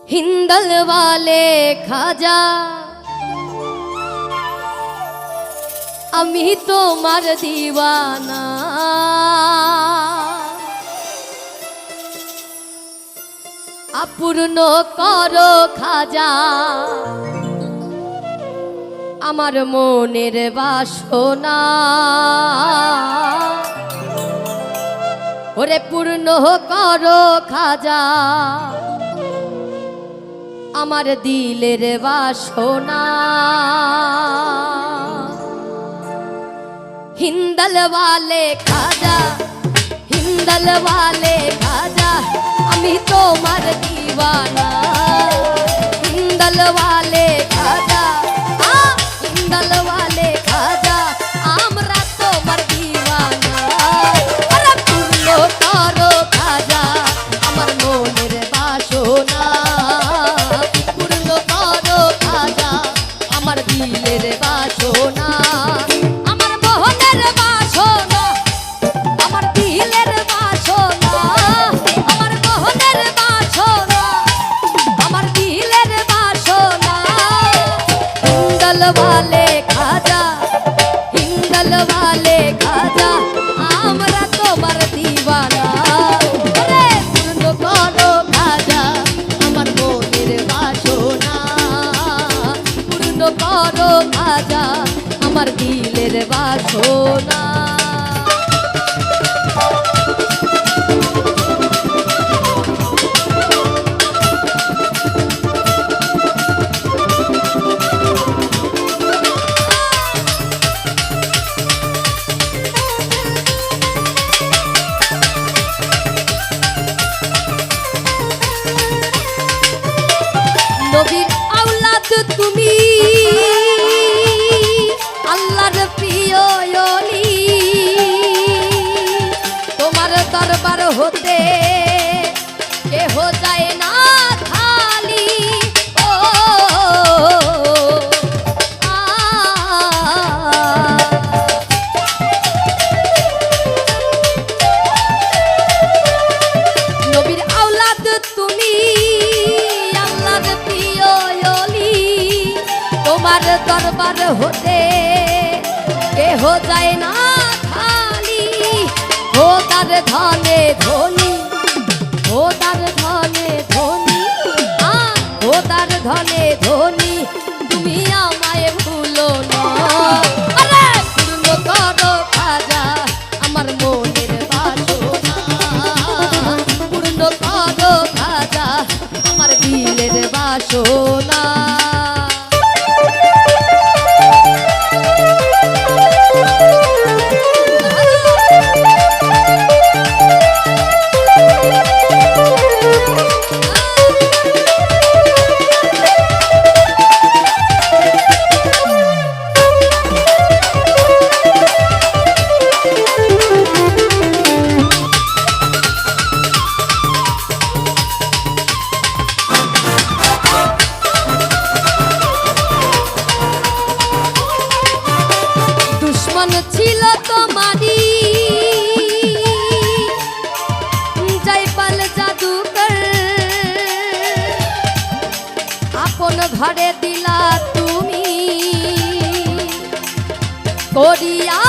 हिंदल वाले खाजा अमी तोमार दीवाना अपूर्ण करो खाजा आमार मोनेर बासना ओरे पूर्ण करो खाजा आमार दिलेर बासना हिंदल वाले खाजा हिंदल वाले खाजा अमी तोमार दीवाना हिंदल वाले खाजा हिंदल वाले खाजा आमरा तोमार दीवाना अरे पूर्ण करो खाजा आमार मोनेर बासना पूर्ण करो खाजा आमार दिलेर बासना वाले खाजा हिंदल वाले खाजा आमरा तोमार दीवाना अरे पूर्ण करो खाजा आमार मोनेर बासना पूर्ण करो खाजा आमार दिलेर बासना নবীর আওলাদ তুমি আল্লাহর প্রিয় ওলি তোমার দরবার হতে কেহ যায় না খালি ও নবীর আওলাদ তুমি তোমার দরবার হতে কেহ যায় না খালি ও তার ধনে ধনী ও তার ধনে ধনী ও তার ধনে ধনী তুমি আমায় ভুলো না আরে পূর্ণ করো খাজা আমার মনের বাসনা পূর্ণ করো খাজা আমার দিলের বাসনা ছিল তোমারি জয়পাল জাদুকর আপন ঘরে দিলা তুমি করিয়া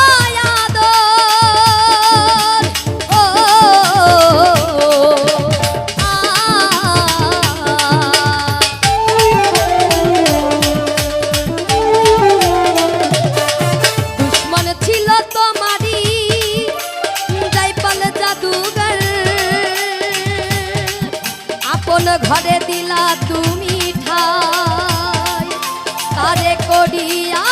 ঘরে দিলা তুমি ঠাই তারে করিয়া